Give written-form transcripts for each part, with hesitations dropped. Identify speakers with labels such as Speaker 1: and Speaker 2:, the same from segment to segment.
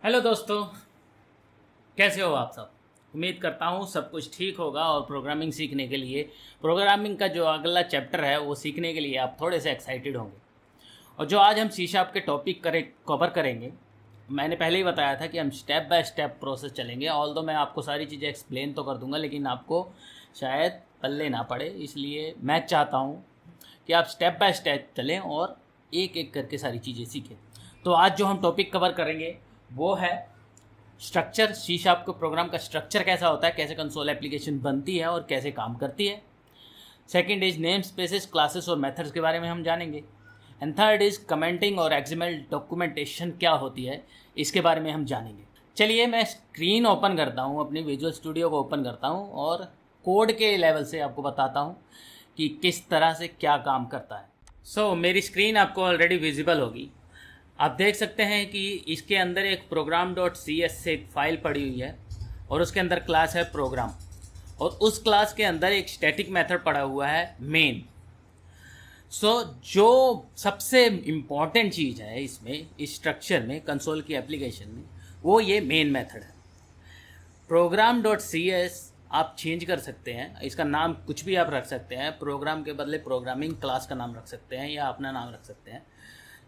Speaker 1: Hello दोस्तों, कैसे हो आप सब। उम्मीद करता हूँ सब कुछ ठीक होगा और प्रोग्रामिंग सीखने के लिए प्रोग्रामिंग का जो अगला चैप्टर है वो सीखने के लिए आप थोड़े से एक्साइटेड होंगे। और जो आज हम सी शार्प के टॉपिक कवर करेंगे, मैंने पहले ही बताया था कि हम स्टेप बाय स्टेप प्रोसेस चलेंगे। ऑल दो मैं आपको सारी चीज़ें एक्सप्लेन तो कर दूंगा, लेकिन आपको शायद पल्ले ना पड़े, इसलिए मैं चाहता हूँ कि आप स्टेप बाय स्टेप चलें और एक एक करके सारी चीज़ें सीखें। तो आज जो हम टॉपिक कवर करेंगे वो है स्ट्रक्चर। सी शार्प के प्रोग्राम का स्ट्रक्चर कैसा होता है, कैसे कंसोल एप्लीकेशन बनती है और कैसे काम करती है। Second is name spaces, classes और मेथड्स के बारे में हम जानेंगे। एंड थर्ड इज कमेंटिंग और एक्सएमएल डॉक्यूमेंटेशन क्या होती है, इसके बारे में हम जानेंगे। चलिए मैं स्क्रीन ओपन करता हूँ, अपनी विजुअल स्टूडियो को ओपन करता हूँ और कोड के लेवल से आपको बताता हूँ कि किस तरह से क्या काम करता है। सो मेरी स्क्रीन आपको ऑलरेडी विजिबल होगी। आप देख सकते हैं कि इसके अंदर एक प्रोग्राम डॉट सी एस से एक फाइल पड़ी हुई है और उसके अंदर क्लास है प्रोग्राम, और उस क्लास के अंदर एक स्टैटिक मेथड पड़ा हुआ है मेन। जो सबसे इम्पॉर्टेंट चीज़ है इसमें, इस स्ट्रक्चर में, कंसोल की एप्लीकेशन में, वो ये मेन मेथड है। प्रोग्राम डॉट सी एस आप चेंज कर सकते हैं, इसका नाम कुछ भी आप रख सकते हैं। प्रोग्राम के बदले प्रोग्रामिंग क्लास का नाम रख सकते हैं या अपना नाम रख सकते हैं।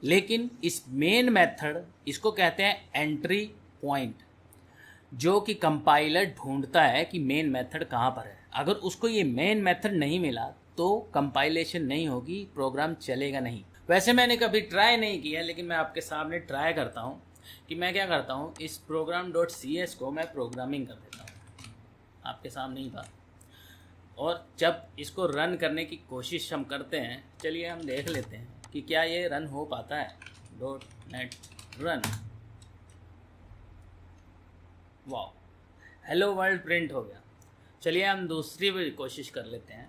Speaker 1: लेकिन इस मेन मेथड, इसको कहते हैं एंट्री पॉइंट, जो कि कंपाइलर ढूंढता है कि मेन मेथड कहाँ पर है। अगर उसको ये मेन मेथड नहीं मिला तो कंपाइलेशन नहीं होगी, प्रोग्राम चलेगा नहीं। वैसे मैंने कभी ट्राई नहीं किया, लेकिन मैं आपके सामने ट्राई करता हूँ कि मैं क्या करता हूँ। इस प्रोग्राम डॉट सी एस को मैं प्रोग्रामिंग कर देता हूँ आपके सामने ही बात। और जब इसको रन करने की कोशिश हम करते हैं, चलिए हम देख लेते हैं कि क्या ये रन हो पाता है। डॉट नेट रन, वाह, हेलो वर्ल्ड प्रिंट हो गया। चलिए हम दूसरी भी कोशिश कर लेते हैं,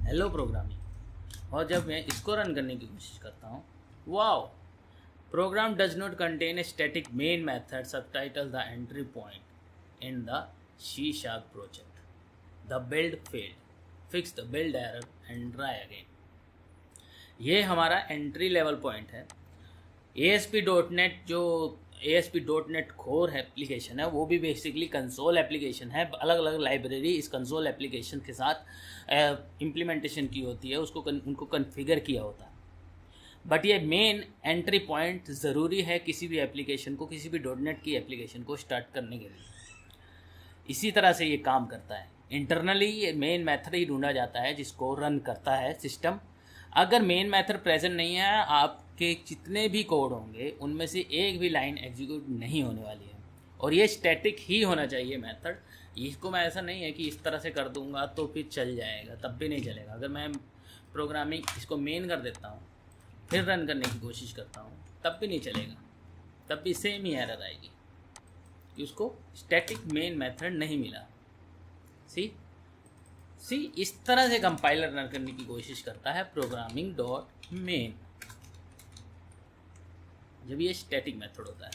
Speaker 1: हेलो प्रोग्रामिंग। और जब मैं इसको रन करने की कोशिश करता हूँ, वाह, program does not contain a static main method, suitable the entry point in the C sharp project, the build failed, fix the build error and try again. ये हमारा एंट्री लेवल पॉइंट है। ASP.NET जो ASP.NET core application है, वो भी basically console application है। अलग अलग लाइब्रेरी इस कंसोल एप्लीकेशन के साथ इम्प्लीमेंटेशन की होती है, उनको कन्फिगर किया होता है। बट ये मेन एंट्री पॉइंट ज़रूरी है किसी भी एप्लीकेशन को, किसी भी .NET की एप्लीकेशन को स्टार्ट करने के लिए। इसी तरह से ये काम करता है। इंटरनली ये मेन मेथड ही ढूंढा जाता है जिसको रन करता है सिस्टम। अगर मेन मेथड प्रेजेंट नहीं है, आपके जितने भी कोड होंगे उनमें से एक भी लाइन एग्जीक्यूट नहीं होने वाली है। और ये स्टैटिक ही होना चाहिए मेथड। इसको मैं ऐसा नहीं है कि इस तरह से कर दूंगा तो फिर चल जाएगा, तब भी नहीं चलेगा। अगर मैं प्रोग्रामिंग इसको मेन कर देता हूँ, फिर रन करने की कोशिश करता हूँ, तब भी नहीं चलेगा, तब भी सेम ही एरर आएगी कि उसको स्टैटिक मेन मेथड नहीं मिला। सी इस तरह से कंपाइलर रन करने की कोशिश करता है प्रोग्रामिंग डॉट मेन, जब ये स्टैटिक मेथड होता है।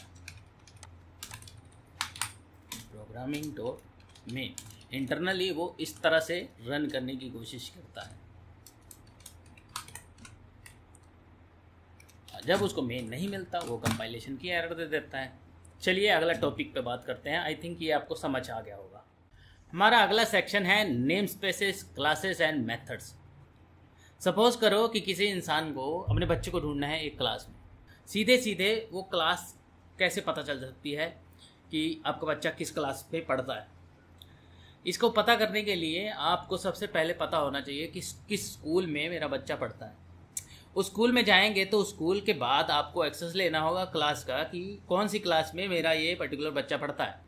Speaker 1: प्रोग्रामिंग डॉट मेन इंटरनली वो इस तरह से रन करने की कोशिश करता है। जब उसको मेन नहीं मिलता, वो कंपाइलेशन की एरर दे देता है। चलिए अगला टॉपिक पे बात करते हैं। आई थिंक ये आपको समझ आ गया होगा। हमारा अगला सेक्शन है name spaces, classes and methods. Suppose करो कि किसी इंसान को अपने बच्चे को ढूंढना है एक क्लास में। सीधे सीधे वो क्लास कैसे पता चल सकती है कि आपका बच्चा किस क्लास पे पढ़ता है। इसको पता करने के लिए आपको सबसे पहले पता होना चाहिए कि किस स्कूल में मेरा बच्चा पढ़ता है। उस स्कूल में जाएंगे तो स्कूल के बाद आपको एक्सेस लेना होगा क्लास का, कि कौन सी क्लास में मेरा ये पर्टिकुलर बच्चा पढ़ता है।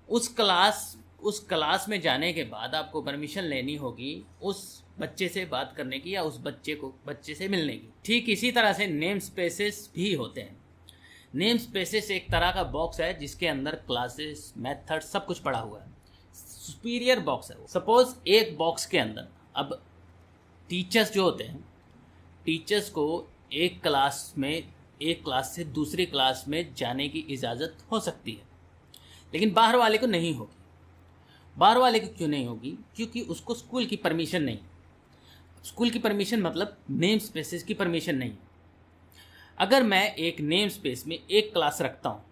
Speaker 1: उस क्लास में जाने के बाद आपको परमिशन लेनी होगी उस बच्चे से बात करने की या उस बच्चे से मिलने की। ठीक इसी तरह से नेम स्पेसेस भी होते हैं। नेम स्पेसेस एक तरह का बॉक्स है जिसके अंदर क्लासेस, मेथड, सब कुछ पड़ा हुआ है। सुपीरियर बॉक्स है वो। सपोज एक बॉक्स के अंदर अब टीचर्स जो होते हैं, टीचर्स को एक क्लास से दूसरी क्लास में जाने की इजाज़त हो सकती है, लेकिन बाहर वाले को नहीं होगी। बाहर वाले को क्यों नहीं होगी? क्योंकि उसको स्कूल की परमिशन नहीं। स्कूल की परमिशन मतलब नेम स्पेसेस की परमिशन नहीं। अगर मैं एक नेम स्पेस में एक क्लास रखता हूँ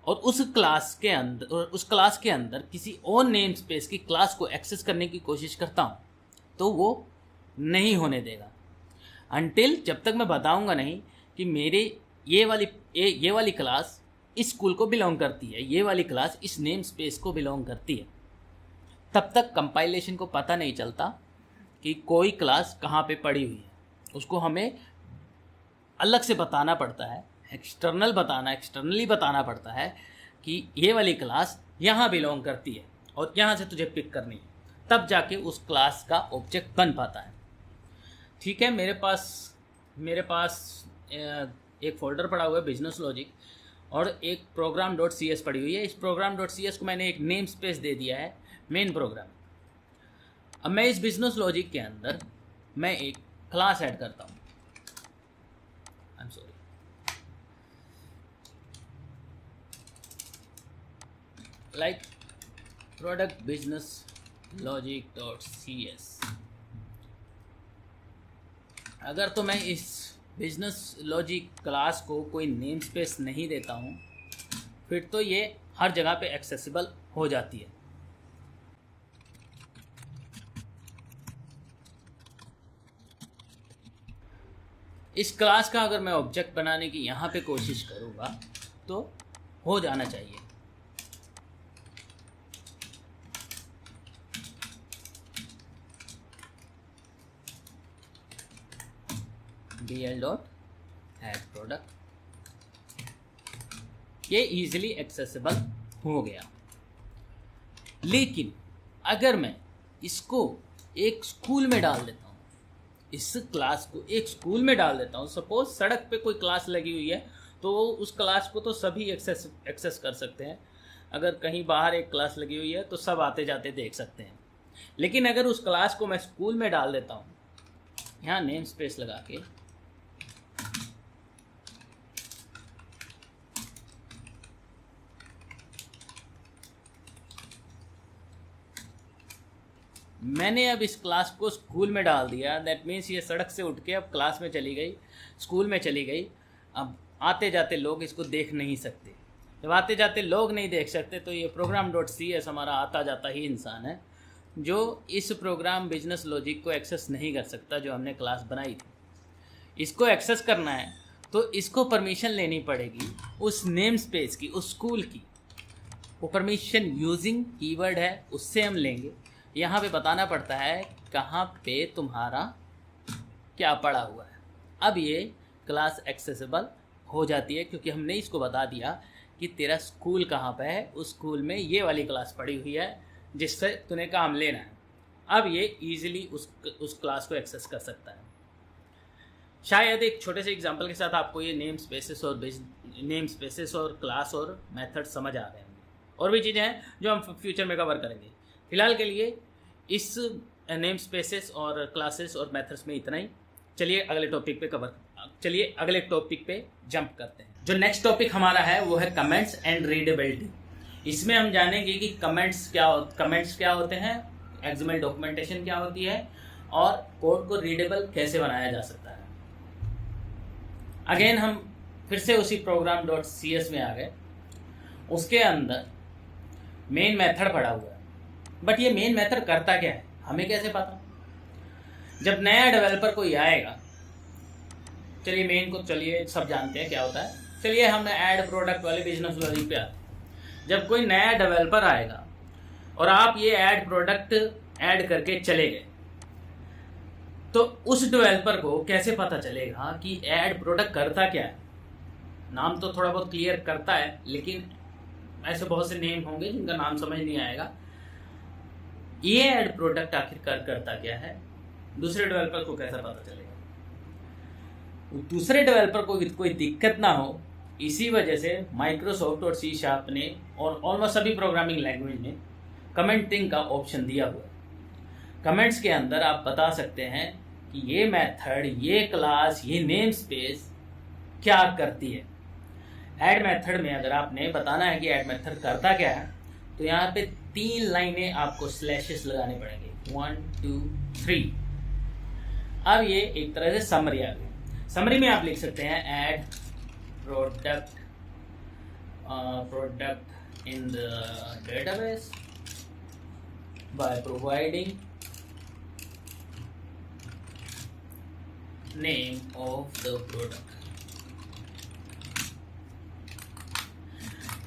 Speaker 1: और उस क्लास के अंदर किसी और नेम स्पेस की क्लास को एक्सेस करने की कोशिश करता हूँ तो वो नहीं होने देगा अनटिल जब तक मैं बताऊँगा नहीं कि मेरे ये वाली क्लास इस स्कूल को बिलोंग करती है, ये वाली क्लास इस नेम स्पेस को बिलोंग करती है। तब तक कंपाइलेशन को पता नहीं चलता कि कोई क्लास कहाँ पे पड़ी हुई है। उसको हमें अलग से बताना पड़ता है, एक्सटर्नली बताना पड़ता है कि ये वाली क्लास यहाँ बिलोंग करती है और यहाँ से तुझे पिक करनी है, तब जाके उस क्लास का ऑब्जेक्ट बन पाता है। ठीक है, मेरे पास एक फोल्डर पड़ा हुआ है बिजनेस लॉजिक और एक program.cs पड़ी हुई है। इस program.cs को मैंने एक नेम स्पेस दे दिया है मेन प्रोग्राम। अब मैं इस बिजनेस लॉजिक के अंदर मैं एक क्लास ऐड करता हूँ, I am sorry, like product business लॉजिक.cs। अगर तो मैं इस बिजनेस लॉजिक क्लास को कोई नेम स्पेस नहीं देता हूँ फिर तो ये हर जगह पे एक्सेसिबल हो जाती है। इस क्लास का अगर मैं ऑब्जेक्ट बनाने की यहाँ पे कोशिश करूँगा तो हो जाना चाहिए। dl.addProduct, ये इजीली एक्सेसिबल हो गया। लेकिन अगर मैं इसको एक स्कूल में डाल देता हूँ, इस क्लास को एक स्कूल में डाल देता हूँ, सपोज सड़क पे कोई क्लास लगी हुई है तो उस क्लास को तो सभी एक्सेस कर सकते हैं। अगर कहीं बाहर एक क्लास लगी हुई है तो सब आते जाते देख सकते हैं। लेकिन अगर उस क्लास को मैं स्कूल में डाल देता हूँ, यहाँ नेम स्पेस लगा के, मैंने अब इस क्लास को स्कूल में डाल दिया, दैट मीन्स ये सड़क से उठ के अब क्लास में चली गई, स्कूल में चली गई। अब आते जाते लोग इसको देख नहीं सकते। जब आते जाते लोग नहीं देख सकते तो ये program.cs हमारा आता जाता ही इंसान है जो इस प्रोग्राम बिजनेस लॉजिक को एक्सेस नहीं कर सकता, जो हमने क्लास बनाई थी। इसको एक्सेस करना है तो इसको परमिशन लेनी पड़ेगी उस नेम स्पेस की, उस स्कूल की। वो परमिशन यूजिंग कीवर्ड है, उससे हम लेंगे। यहाँ पे बताना पड़ता है कहाँ पे तुम्हारा क्या पड़ा हुआ है। अब ये क्लास एक्सेसिबल हो जाती है क्योंकि हमने इसको बता दिया कि तेरा स्कूल कहाँ पे है, उस स्कूल में ये वाली क्लास पड़ी हुई है जिससे तूने काम लेना है। अब ये इजीली उस क्लास को एक्सेस कर सकता है। शायद एक छोटे से एग्जांपल के साथ आपको ये नेम स्पेसेस और क्लास और मेथड समझ आ रहे हैं। और भी चीज़ें हैं जो हम फ्यूचर में कवर करेंगे। फिलहाल के लिए इस नेम स्पेसेस और क्लासेस और मेथड्स में इतना ही। चलिए अगले टॉपिक पे जंप करते हैं। जो नेक्स्ट टॉपिक हमारा है वो है कमेंट्स एंड रीडेबिलिटी। इसमें हम जानेंगे कि कमेंट्स क्या होते हैं, एक्सएमएल डॉक्यूमेंटेशन क्या होती है और कोड को रीडेबल कैसे बनाया जा सकता है। अगेन हम फिर से उसी program.cs में आ गए। उसके अंदर मेन मेथड पड़ा हुआ है, बट ये मेन मेथड करता क्या है हमें कैसे पता। जब नया डेवलपर कोई आएगा, चलिए सब जानते हैं क्या होता है। चलिए हम ऐड प्रोडक्ट वाले बिजनेस लॉजिक पे आते हैं। जब कोई नया डेवलपर आएगा और आप ये ऐड प्रोडक्ट ऐड करके चले गए तो उस डेवलपर को कैसे पता चलेगा कि ऐड प्रोडक्ट करता क्या है। नाम तो थोड़ा बहुत क्लियर करता है, लेकिन ऐसे बहुत से नेम होंगे जिनका नाम समझ नहीं आएगा। ये ऐड प्रोडक्ट आखिरकार करता क्या है, दूसरे डेवलपर को कैसे पता चलेगा। दूसरे डेवलपर को कोई दिक्कत ना हो, इसी वजह से माइक्रोसॉफ्ट और C# ने और ऑलमोस्ट सभी प्रोग्रामिंग लैंग्वेज ने कमेंटिंग का ऑप्शन दिया हुआ है। कमेंट्स के अंदर आप बता सकते हैं कि ये मेथड, ये क्लास, ये नेम स्पेस क्या करती है। ऐड मेथड में अगर आपने बताना है कि ऐड मेथड करता क्या है तो यहाँ पे 3 लाइनें आपको स्लैशेस लगाने पड़ेंगे, 1 2 3। अब ये एक तरह से समरी आ गई। समरी में आप लिख सकते हैं add product in the database by providing name of the product.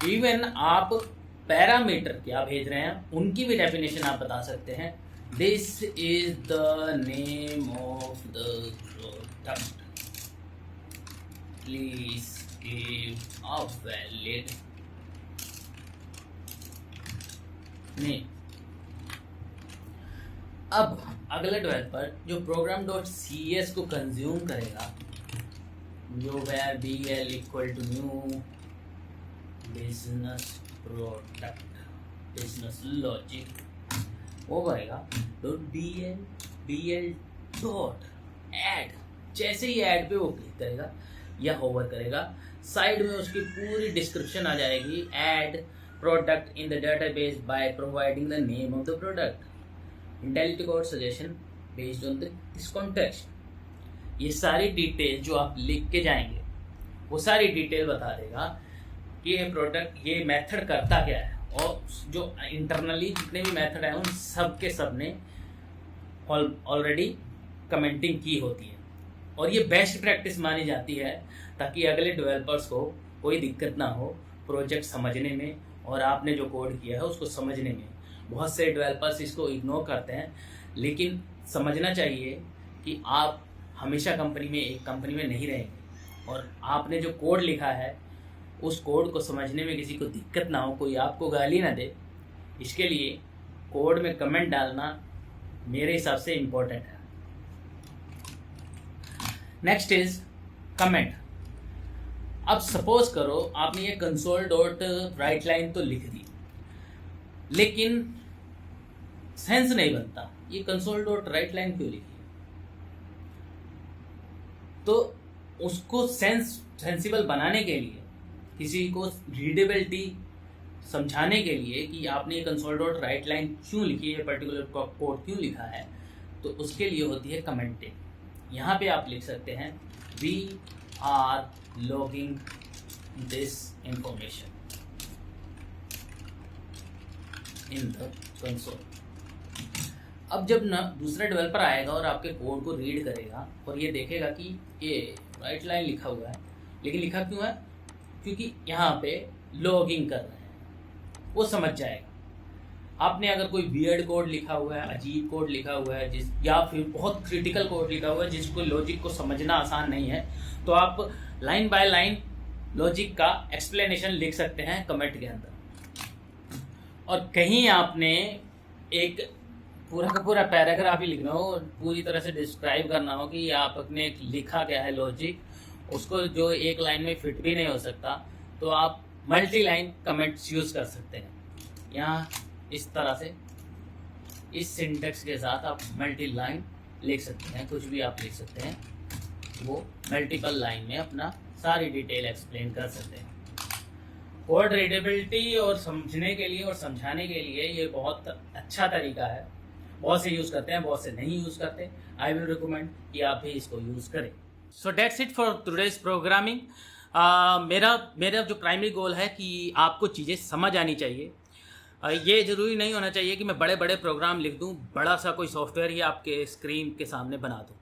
Speaker 1: Even आप पैरामीटर क्या भेज रहे हैं उनकी भी डेफिनेशन आप बता सकते हैं। This is the name of the product, please give a valid name. अब अगला डेवलपर जो program.cs को कंज्यूम करेगा, जो where bl equal to new business product business logic, वो करेगा .bl डॉट ऐड। जैसे ही ऐड पे वो क्लिक करेगा या होवर करेगा, साइड में उसकी पूरी डिस्क्रिप्शन आ जाएगी। Add product in the database by providing the name of the product, IntelliCode suggestion based on this context. ये सारी डिटेल जो आप लिख के जाएंगे वो सारी डिटेल बता देगा कि ये प्रोडक्ट, ये मेथड करता क्या है, और जो इंटरनली जितने भी मेथड हैं उन सब के सब ने ऑलरेडी कमेंटिंग की होती है, और ये बेस्ट प्रैक्टिस मानी जाती है ताकि अगले डेवलपर्स को कोई दिक्कत ना हो प्रोजेक्ट समझने में और आपने जो कोड किया है उसको समझने में। बहुत से डेवलपर्स इसको इग्नोर करते हैं, लेकिन समझना चाहिए कि आप हमेशा एक कंपनी में नहीं रहेंगे, और आपने जो कोड लिखा है उस कोड को समझने में किसी को दिक्कत ना हो, कोई आपको गाली ना दे, इसके लिए कोड में कमेंट डालना मेरे हिसाब से इम्पोर्टेंट है। Next is comment. अब सपोज करो आपने ये कंसोल डॉट राइट लाइन तो लिख दी, लेकिन सेंस नहीं बनता ये कंसोल डॉट राइट लाइन क्यों लिखी है, तो उसको सेंसिबल बनाने के लिए, किसी को रीडेबिलिटी समझाने के लिए कि आपने कंसोल डॉट राइट लाइन क्यों लिखी है, पर्टिकुलर कोड क्यों लिखा है, तो उसके लिए होती है कमेंटिंग। यहाँ पे आप लिख सकते हैं we are logging this information in the console. अब जब ना दूसरा डेवलपर आएगा और आपके कोड को रीड करेगा और ये देखेगा कि ये राइट लाइन लिखा हुआ है, लेकिन लिखा क्यों है, क्योंकि यहाँ पे लॉगिंग कर रहे हैं, वो समझ जाएगा। आपने अगर कोई वियर्ड कोड लिखा हुआ है, अजीब कोड लिखा हुआ है, या फिर बहुत क्रिटिकल कोड लिखा हुआ है जिसको लॉजिक को समझना आसान नहीं है, तो आप लाइन बाय लाइन लॉजिक का एक्सप्लेनेशन लिख सकते हैं कमेंट के अंदर। और कहीं आपने एक पूरा का पूरा पैराग्राफ ही लिखना हो, पूरी तरह से डिस्क्राइब करना हो कि आपने लिखा क्या है लॉजिक, उसको जो एक लाइन में फिट भी नहीं हो सकता, तो आप मल्टी लाइन कमेंट्स यूज कर सकते हैं। यहाँ इस तरह से इस सिंटेक्स के साथ आप मल्टी लाइन लिख सकते हैं, कुछ भी आप लिख सकते हैं, वो मल्टीपल लाइन में अपना सारी डिटेल एक्सप्लेन कर सकते हैं। कोड रीडेबिलिटी और समझने के लिए और समझाने के लिए ये बहुत अच्छा तरीका है। बहुत से यूज़ करते हैं, बहुत से नहीं यूज़ करते। आई विल रिकमेंड कि आप भी इसको यूज़ करें। So that's it for today's programming. मेरा जो प्राइमरी गोल है कि आपको चीज़ें समझ आनी चाहिए। ये ज़रूरी नहीं होना चाहिए कि मैं बड़े बड़े प्रोग्राम लिख दूँ, बड़ा सा कोई सॉफ्टवेयर ही आपके स्क्रीन के सामने बना दूँ।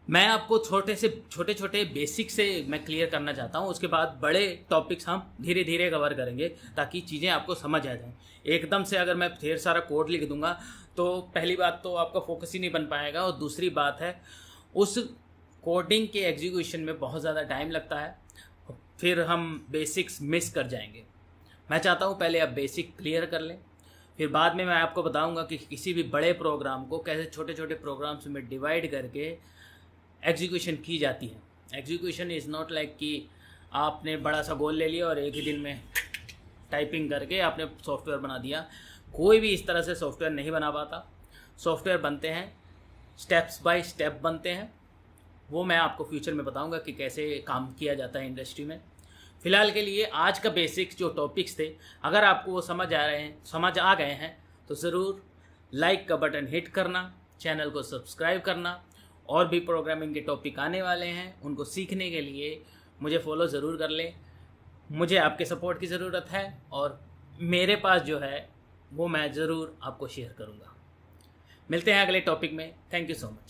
Speaker 1: मैं आपको छोटे छोटे बेसिक से मैं क्लियर करना चाहता हूँ, उसके बाद बड़े टॉपिक्स हम धीरे धीरे कवर करेंगे ताकि चीज़ें आपको समझ आ जाएं। एकदम से अगर मैं ढेर सारा कोड लिख दूंगा तो पहली बात तो आपका फोकस ही नहीं बन पाएगा, और दूसरी बात है उस कोडिंग के एग्जीक्यूशन में बहुत ज़्यादा टाइम लगता है, फिर हम बेसिक्स मिस कर जाएंगे। मैं चाहता हूँ पहले आप बेसिक क्लियर कर लें, फिर बाद में मैं आपको बताऊँगा कि किसी भी बड़े प्रोग्राम को कैसे छोटे छोटे प्रोग्राम्स में डिवाइड करके एग्जीक्यूशन की जाती है। एग्जीक्यूशन इज़ नॉट लाइक कि आपने बड़ा सा गोल ले लिया और एक ही दिन में टाइपिंग करके आपने सॉफ्टवेयर बना दिया। कोई भी इस तरह से सॉफ्टवेयर नहीं बना पाता। सॉफ्टवेयर बनते हैं, स्टेप्स बाय स्टेप बनते हैं। वो मैं आपको फ्यूचर में बताऊंगा कि कैसे काम किया जाता है इंडस्ट्री में। फ़िलहाल के लिए आज का बेसिक्स जो टॉपिक्स थे, अगर आपको वो समझ आ गए हैं तो ज़रूर लाइक का बटन हिट करना, चैनल को सब्सक्राइब करना और भी प्रोग्रामिंग के टॉपिक आने वाले हैं, उनको सीखने के लिए मुझे फॉलो ज़रूर कर लें। मुझे आपके सपोर्ट की ज़रूरत है और मेरे पास जो है वो मैं ज़रूर आपको शेयर करूँगा। मिलते हैं अगले टॉपिक में। Thank you so much.